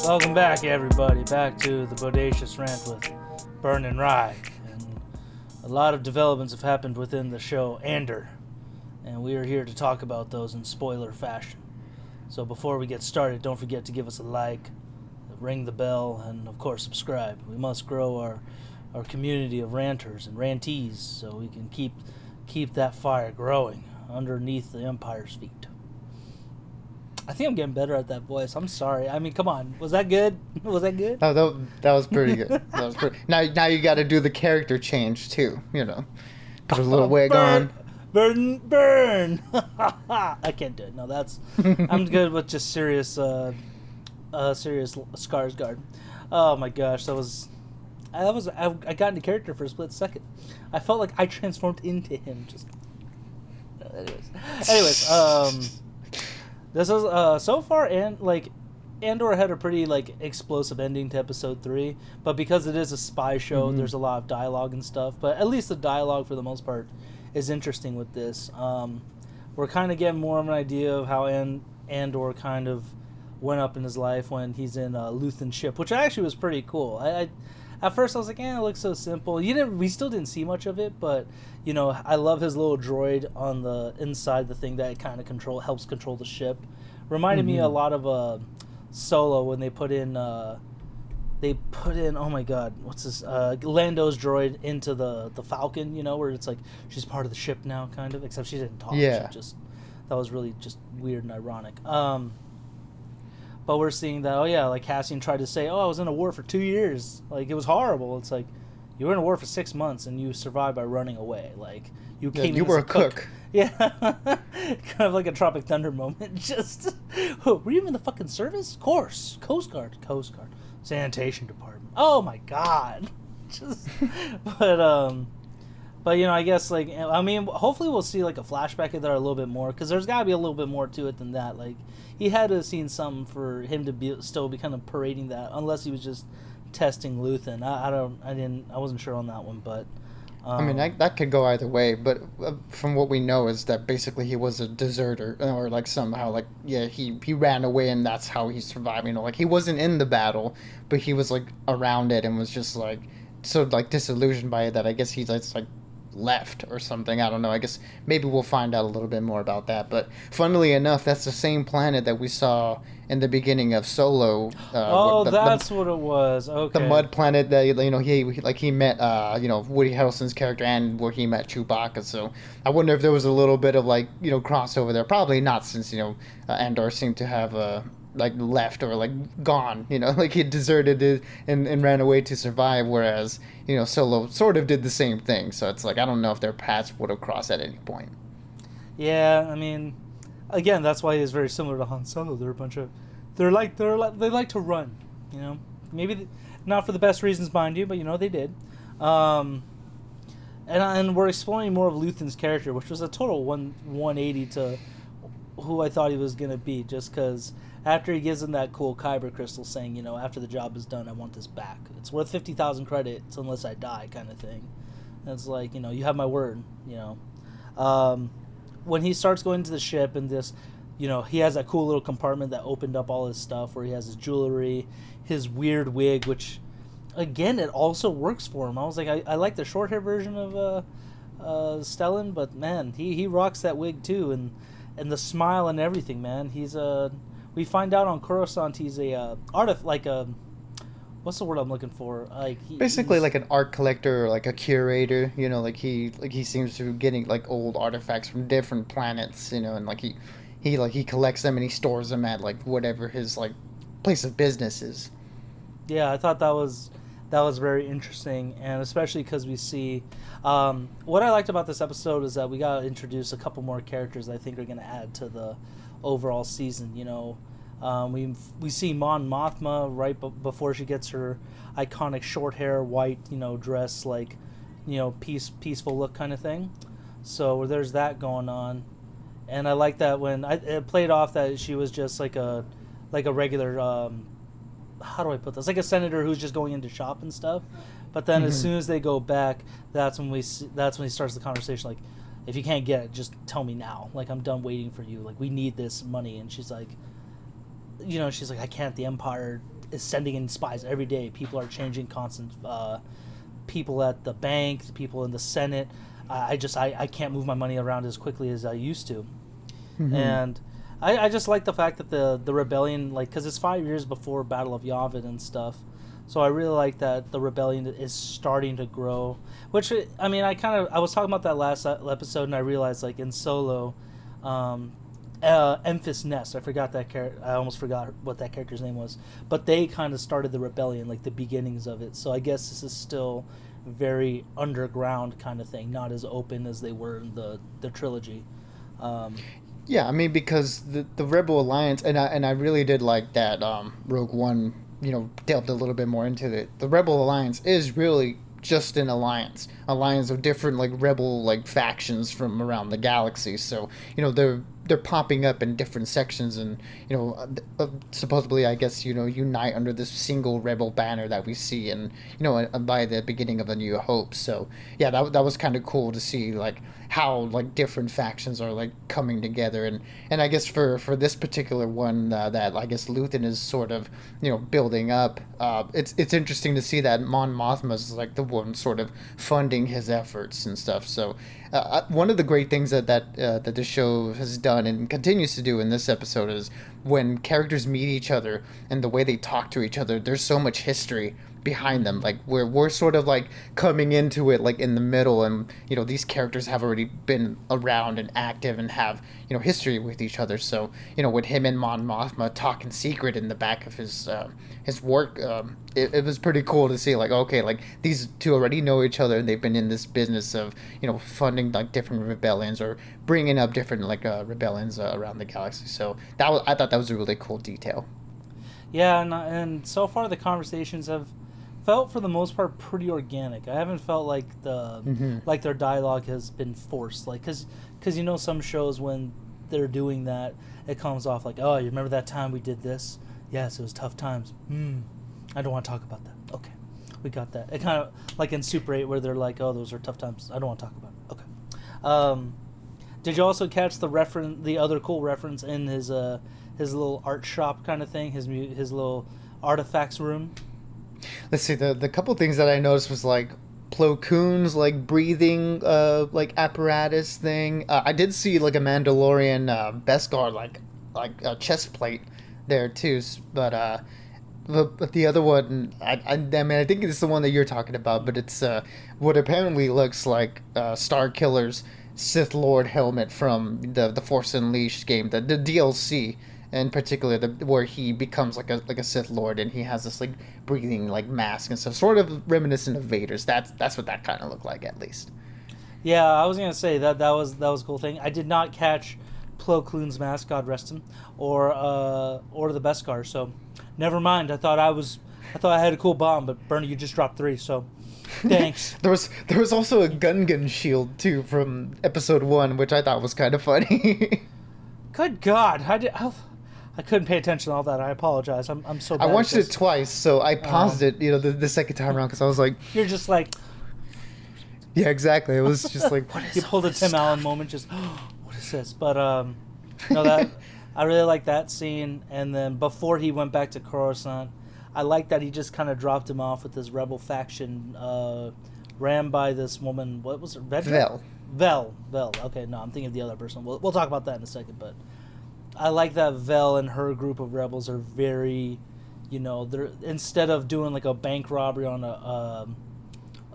Welcome back, everybody. Back to the Bodacious Rant with Burn and Rye. And a lot of developments have happened within the show Andor. And we are here to talk about those in spoiler fashion. So before we get started, don't forget to give us a like, ring the bell, and of course subscribe. We must grow our community of ranters and rantees so we can keep that fire growing underneath the Empire's feet. I think I'm getting better at that voice. I'm sorry. I mean, come on. Was that good? Was that good? Oh, that was pretty good. That was pretty. Now you got to do the character change too. You know, put a little wig on. Burn. I can't do it. No, that's. I'm good with just serious Skarsgård. Oh my gosh, that was. I got into character for a split second. I felt like I transformed into him. Just. Anyways. This is so far, and Andor had a pretty explosive ending to episode 3, but because it is a spy show, there's a lot of dialogue and stuff. But at least the dialogue, for the most part, is interesting with this. We're kind of getting more of an idea of how Andor kind of went up in his life when he's in a Luthen ship, which actually was pretty cool. I at first I was like, it looks so simple. We still didn't see much of it, but I love his little droid on the inside the thing that kind of helps control the ship. Reminded me a lot of Solo when they put in oh my god, what's this Lando's droid into the Falcon, where it's like she's part of the ship now, kind of, except she didn't talk. Yeah. That was really just weird and ironic. But we're seeing that, Cassian tried to say, I was in a war for 2 years. It was horrible. It's like, you were in a war for 6 months and you survived by running away. You were a cook. Yeah. Kind of like a Tropic Thunder moment. Just, were you in the fucking service? Of course. Coast Guard. Sanitation Department. Oh my God. But I guess, hopefully we'll see, a flashback of that a little bit more, because there's got to be a little bit more to it than that. He had to have seen something for him to still be kind of parading that, unless he was just testing Luthen. I wasn't sure on that one, but... that could go either way, but from what we know is that basically he was a deserter, or somehow, he ran away and that's how he survived, he wasn't in the battle, but he was, around it and was just, so disillusioned by it that I guess he's, left or something. I don't know. I guess maybe we'll find out a little bit more about that. But funnily enough, that's the same planet that we saw in the beginning of Solo. That's what it was. Okay. The mud planet that he met Woody Harrelson's character, and where he met Chewbacca. So I wonder if there was a little bit of crossover there. Probably not, since Andor seemed to have left or gone, he deserted it and ran away to survive, whereas Solo sort of did the same thing. So it's I don't know if their paths would have crossed at any point. Yeah, again, that's why he's very similar to Han Solo. They're a bunch of they like to run, maybe not for the best reasons, mind you, but they did. And we're exploring more of Luthen's character, which was a total 180 to who I thought he was going to be, just because after he gives him that cool Kyber crystal saying, after the job is done, I want this back. It's worth 50,000 credits unless I die, kind of thing. And it's you have my word, When he starts going to the ship and this, he has that cool little compartment that opened up all his stuff where he has his jewelry, his weird wig, which, again, it also works for him. I was I like the short hair version of Stellan, but man, he rocks that wig too, and the smile and everything, man. He's we find out on Coruscant he's a what's the word I'm looking for? Basically an art collector, or a curator. He seems to be getting old artifacts from different planets. And he collects them and he stores them at whatever his place of business is. Yeah, I thought that was very interesting, and especially because we see what I liked about this episode is that we got to introduce a couple more characters that I think are going to add to the overall season. We see Mon Mothma right before she gets her iconic short hair, white dress, peaceful look kind of thing. So there's that going on, and I like that when it played off that she was just like a regular how do I put this? A senator who's just going in to shop and stuff. But then as soon as they go back, that's when he starts the conversation. If you can't get it, just tell me now. I'm done waiting for you. We need this money. And she's like, I can't. The Empire is sending in spies every day. People are changing constant. People at the bank, people in the Senate. I can't move my money around as quickly as I used to, and I just like the fact that the rebellion, like, because it's 5 years before Battle of Yavin and stuff, so I really like that the rebellion is starting to grow. Which, I mean, I was talking about that last episode, and I realized, like, in Solo, Emphas Nest, I forgot that character. I almost forgot what that character's name was, but they kind of started the rebellion, like the beginnings of it. So I guess this is still very underground kind of thing, not as open as they were in the trilogy. Yeah, I mean, because the Rebel Alliance, and I really did like that Rogue One, delved a little bit more into it. The Rebel Alliance is really just an alliance of different, like, rebel, like, factions from around the galaxy. So they're popping up in different sections, and supposedly, I guess, unite under this single rebel banner that we see, and by the beginning of A New Hope. So yeah, that was kind of cool to see, like, how, like, different factions are, like, coming together. And I guess for this particular one that I guess Luthen is sort of building up, it's interesting to see that Mon Mothma is, like, the one sort of funding his efforts and stuff. So one of the great things that the show has done and continues to do in this episode is when characters meet each other and the way they talk to each other, there's so much history behind them. Like, we're sort of, like, coming into it, like, in the middle, and these characters have already been around and active and have history with each other. So with him and Mon Mothma talk in secret in the back of his work, it was pretty cool to see, like, okay, like, these two already know each other, and they've been in this business of funding, like, different rebellions or bringing up different, like, rebellions around the galaxy. So I thought that was a really cool detail. Yeah, and so far the conversations have felt, for the most part, pretty organic. I haven't felt like like their dialogue has been forced, like, because some shows, when they're doing that, it comes off like, oh, you remember that time we did this? Yes, it was tough times. I don't want to talk about that. Okay, we got that. It kind of like in Super 8, where they're like, oh, those are tough times, I don't want to talk about it. Okay. Did you also catch the other cool reference in his little art shop kind of thing, his little artifacts room? Let's see, the couple things that I noticed was, like, Plo Koon's, like, breathing like, apparatus thing. I did see, like, a Mandalorian Beskar, like a chest plate there too, but the other one, I mean, I think it's the one that you're talking about, but it's what apparently looks like Star Killer's Sith Lord helmet from the Force Unleashed game, the DLC. In particular, where he becomes like a Sith Lord, and he has this, like, breathing, like, mask and stuff, sort of reminiscent of Vader's. That's what that kind of looked like, at least. Yeah, I was gonna say that was a cool thing. I did not catch Plo Koon's mask, God rest him, or the Beskar. So, never mind. I thought I had a cool bomb, but Bernie, you just dropped 3. So, thanks. there was also a Gungan shield too from Episode 1, which I thought was kind of funny. Good God, I couldn't pay attention to all that. I apologize. I'm so bad. I watched it twice, so I paused it, the second time around, because I was like... You're just like... Yeah, exactly. It was just like, what is You pulled a Tim Allen moment, just, what is this? But, that I really like that scene. And then before he went back to Coruscant, I like that he just kind of dropped him off with this rebel faction ran by this woman. What was her? Vel. Vel. Okay, no, I'm thinking of the other person. We'll talk about that in a second, but... I like that Vel and her group of rebels are very, they're, instead of doing, like, a bank robbery on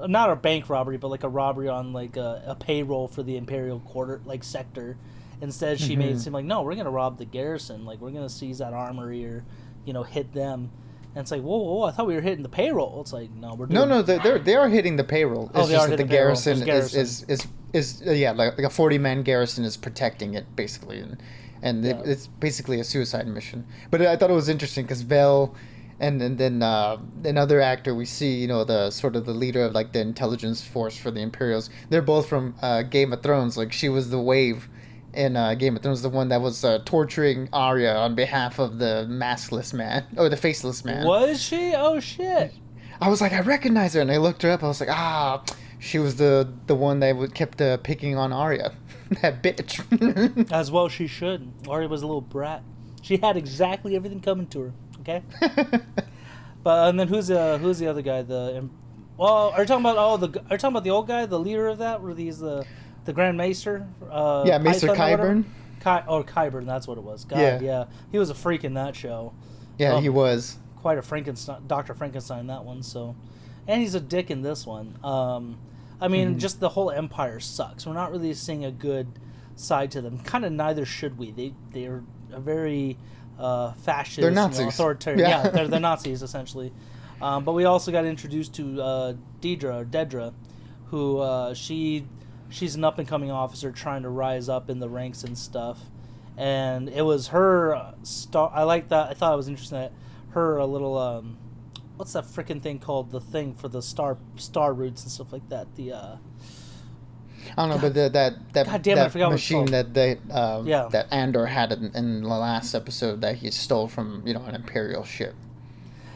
not a bank robbery, but, like, a robbery on, like, a payroll for the Imperial quarter, like, sector. Instead, she made it seem like, no, we're going to rob the garrison. Like, we're going to seize that armory or, hit them. And it's like, whoa, I thought we were hitting the payroll. It's like, no, we're doing... No, they are hitting the payroll. It's just that the garrison is like a 40-man garrison is protecting it, basically, and it's basically a suicide mission. But I thought it was interesting because Vel, and then another actor we see, the sort of the leader of, like, the intelligence force for the Imperials. They're both from Game of Thrones. Like, she was the Wave in Game of Thrones, the one that was torturing Arya on behalf of the maskless man or the faceless man. Was she? Oh shit! I was like, I recognize her, and I looked her up. I was like, she was the one that kept picking on Arya. That bitch. As well she should. Arya was a little brat. She had exactly everything coming to her. Okay. But and then who's the other guy? Well, are you talking about are you talking about the old guy, the leader of that? Were these the Grand Maester? Yeah, Maester Python or Kyburn. Kyburn, that's what it was. God, Yeah, yeah, he was a freak in that show. yeah, he was. Quite a Frankenstein, Dr. Frankenstein, that one. So, and he's a dick in this one. I mean, just the whole Empire sucks. We're not really seeing a good side to them. Kind of neither should we. They're a very fascist, They're Nazis. authoritarian. Yeah, they're Nazis essentially. But we also got introduced to Dedra, who she's an up and coming officer trying to rise up in the ranks and stuff. And it was her star. I like that. I thought it was interesting that her a little what's that freaking thing called? The thing for the star roots and stuff like that. The I don't know, but that God damn it, I forgot what it's machine called. that Andor had in the last episode that he stole from an Imperial ship.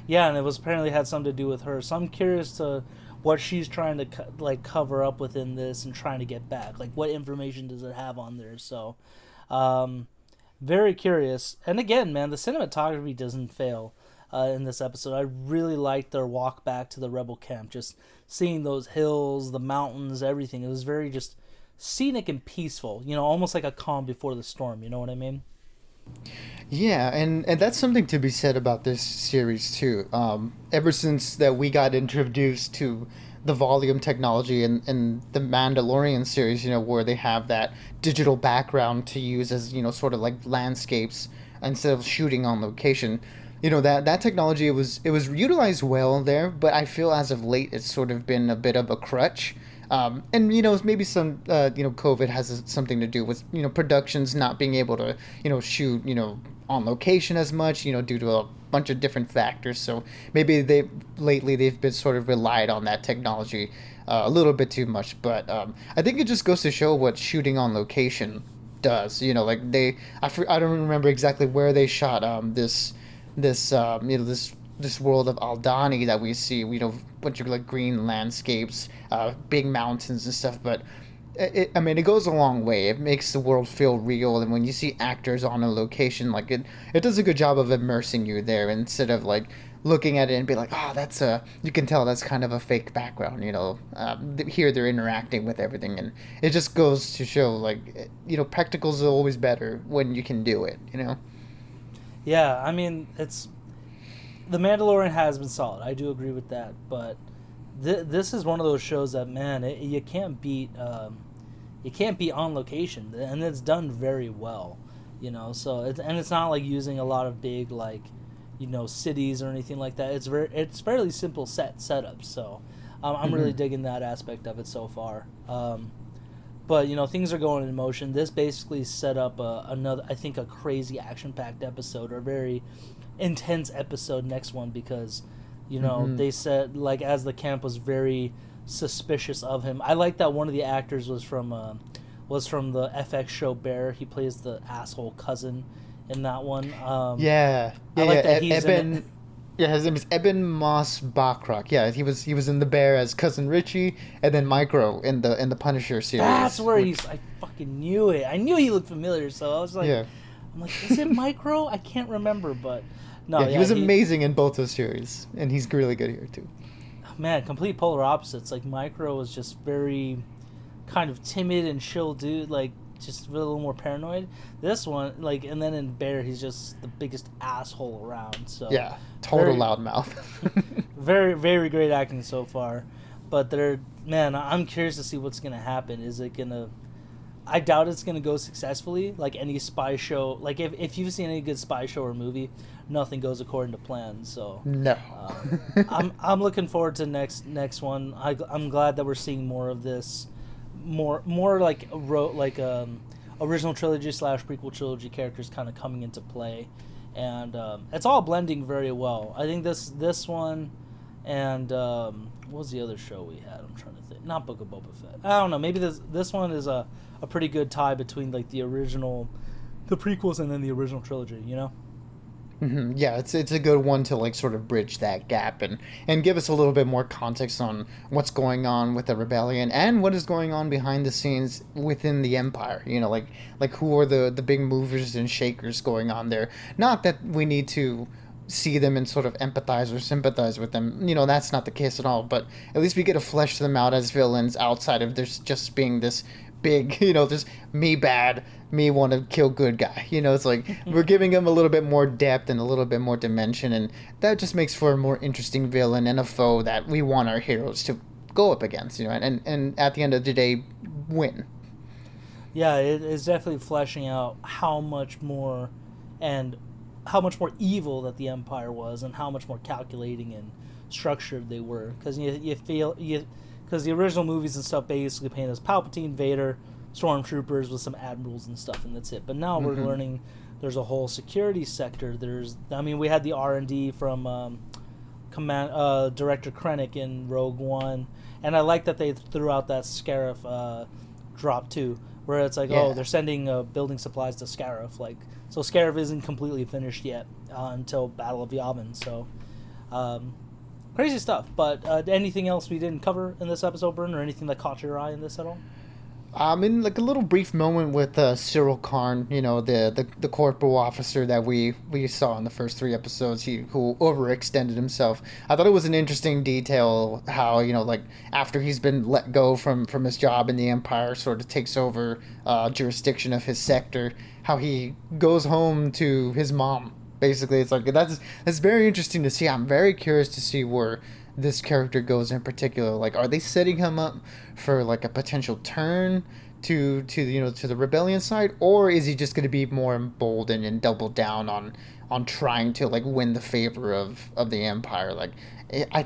Yeah, and it was apparently had something to do with her. So I'm curious to what she's trying to cover up within this and trying to get back. Like, what information does it have on there? So, very curious. And again, man, the cinematography doesn't fail in this episode. I really liked their walk back to the rebel camp. Just seeing those hills, the mountains, everything. It was very just scenic and peaceful. Almost like a calm before the storm. You know what I mean? Yeah, and that's something to be said about this series too. Ever since that we got introduced to the volume technology in the Mandalorian series, where they have that digital background to use as sort of like landscapes instead of shooting on location. That technology, it was utilized well there, but I feel as of late it's sort of been a bit of a crutch. And maybe some COVID has something to do with productions not being able to shoot on location as much due to a bunch of different factors. So maybe they've been sort of relied on that technology a little bit too much. But I think it just goes to show what shooting on location does. Like I don't remember exactly where they shot this world of Aldani that we see, bunch of like green landscapes, big mountains and stuff. But it goes a long way. It makes the world feel real, and when you see actors on a location, like it does a good job of immersing you there instead of like looking at it and be like, oh, you can tell that's kind of a fake background. Here they're interacting with everything, and it just goes to show like practicals are always better when you can do it. Yeah, I mean The Mandalorian has been solid. I do agree with that, but this is one of those shows that, man, you can't beat. You can't beat on location, and it's done very well. So it's not like using a lot of big cities or anything like that. It's fairly simple setups. So I'm really digging that aspect of it so far. But things are going in motion. This basically set up another, I think, a crazy action-packed episode, or a very intense episode next one, because they said, like, as the camp was very suspicious of him. I like that one of the actors was from the FX show Bear. He plays the asshole cousin in that one. I like that he's in it. Yeah, his name is Eben Moss Bachrach. Yeah, he was in The Bear as cousin Richie, and then Micro in the Punisher series. That's where I fucking knew it. I knew he looked familiar, so I was like, I'm like, is it Micro? I can't remember, but no. Yeah, he was amazing in both those series, and he's really good here too. Man, complete polar opposites. Like, Micro was just very kind of timid and chill dude, like just a little more paranoid. This one, like, and then in Bear, he's just the biggest asshole around. So yeah, total loudmouth. Very, very great acting so far. But I'm curious to see what's gonna happen. Is it gonna? I doubt it's gonna go successfully. Like any spy show, like if you've seen any good spy show or movie, nothing goes according to plan. So no, I'm looking forward to next one. I'm glad that we're seeing more of this, more like original trilogy / prequel trilogy characters kind of coming into play, and it's all blending very well. I think this one, and what was the other show we had? I'm trying to think. Not Book of Boba Fett. I don't know. Maybe this one is a pretty good tie between like the prequels and then the original trilogy. Mm-hmm. Yeah, it's a good one to like sort of bridge that gap and give us a little bit more context on what's going on with the rebellion and what is going on behind the scenes within the Empire. Like who are the big movers and shakers going on there. Not that we need to see them and sort of empathize or sympathize with them. That's not the case at all. But at least we get to flesh them out as villains outside of there's just being this big, just me bad, me want to kill good guy. It's like we're giving him a little bit more depth and a little bit more dimension, and that just makes for a more interesting villain and a foe that we want our heroes to go up against. And at the end of the day, win. Yeah, it is definitely fleshing out how much more evil that the Empire was, and how much more calculating and structured they were. Because because the original movies and stuff basically paint as Palpatine, Vader, stormtroopers with some admirals and stuff, and that's it. But now we're learning there's a whole security sector. We had the R&D from Director Krennic in Rogue One, and I like that they threw out that Scarif drop too, where it's like, they're sending building supplies to Scarif, so Scarif isn't completely finished yet until Battle of Yavin. So crazy stuff. But anything else we didn't cover in this episode, Bern, or anything that caught your eye in this at all? In like a little brief moment with Cyril Karn, the corporal officer that we saw in the first 3 episodes, who overextended himself. I thought it was an interesting detail how, like after he's been let go from his job in the Empire, sort of takes over jurisdiction of his sector, how he goes home to his mom. Basically, it's like that's very interesting to see. I'm very curious to see where this character goes in particular. Like, are they setting him up for like a potential turn to the rebellion side, or is he just going to be more emboldened and double down on trying to like win the favor of the Empire? Like,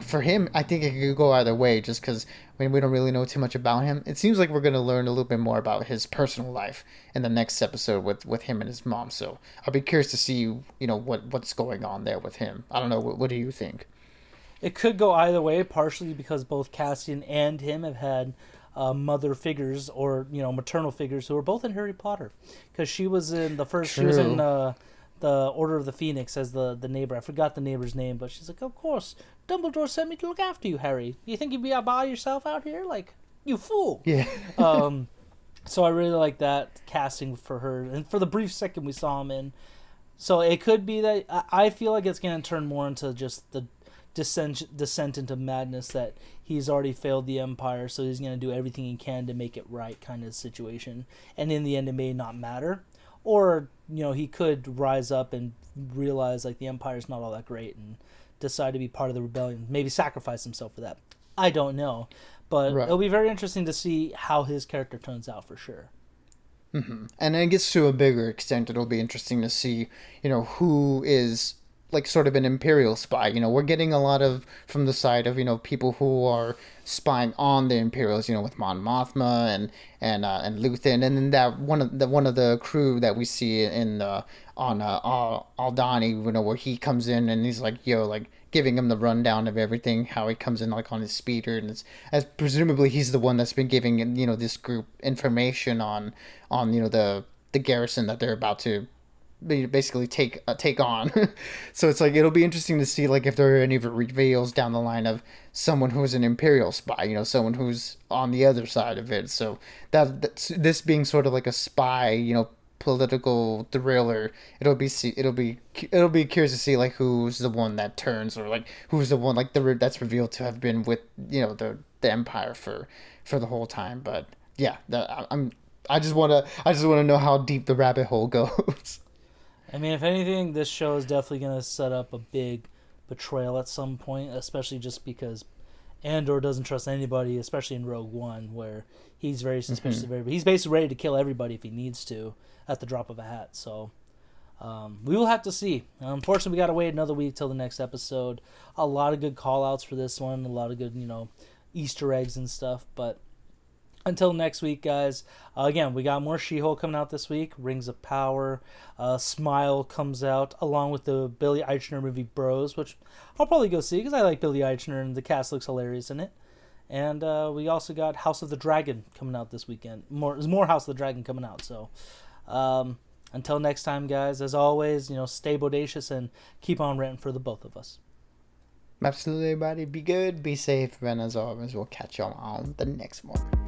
for him, I think it could go either way, just because we don't really know too much about him. It seems like we're going to learn a little bit more about his personal life in the next episode with him and his mom. So I'll be curious to see what's going on there with him. I don't know. What do you think? It could go either way, partially because both Cassian and him have had mother figures or maternal figures who are both in Harry Potter. Because she was in the first, True. She was in the Order of the Phoenix as the neighbor. I forgot the neighbor's name, but she's like, of course, Dumbledore sent me to look after you, Harry. You think you'd be by yourself out here? Like, you fool. Yeah. So I really like that casting for her, and for the brief second we saw him in. So it could be that I feel like it's going to turn more into just the descent into madness, that he's already failed the Empire, so he's going to do everything he can to make it right kind of situation, and in the end it may not matter. Or he could rise up and realize like the Empire's not all that great and decide to be part of the rebellion, maybe sacrifice himself for that. I don't know, but It'll be very interesting to see how his character turns out, for sure. Mm-hmm. And I guess to a bigger extent it'll be interesting to see who is like sort of an Imperial spy. We're getting a lot of from the side of people who are spying on the Imperials, with Mon Mothma and Luthen, and then that one of the crew that we see in on Aldhani, where he comes in and he's like giving him the rundown of everything, how he comes in like on his speeder, and it's as presumably he's the one that's been giving this group information on the garrison that they're about to basically take on. So it's like it'll be interesting to see like if there are any reveals down the line of someone who's an Imperial spy, someone who's on the other side of it. So that's this being sort of like a spy, political thriller. It'll be curious to see like who's the one that turns, or like who's the one like that's revealed to have been with the Empire for the whole time. But yeah, I just want to know how deep the rabbit hole goes. I mean, if anything, this show is definitely going to set up a big betrayal at some point, especially just because Andor doesn't trust anybody, especially in Rogue One, where he's very suspicious of everybody. He's basically ready to kill everybody if he needs to at the drop of a hat. So we will have to see. Unfortunately, we got to wait another week till the next episode. A lot of good call-outs for this one, a lot of good, Easter eggs and stuff, but until next week, guys. Again, we got more She-Hulk coming out this week. Rings of Power. Smile comes out, along with the Billy Eichner movie Bros, which I'll probably go see because I like Billy Eichner and the cast looks hilarious in it. And we also got House of the Dragon coming out this weekend. There's more House of the Dragon coming out. So until next time, guys, as always, stay bodacious and keep on ranting for the both of us. Absolutely, everybody. Be good, be safe, and as always, we'll catch y'all on the next one.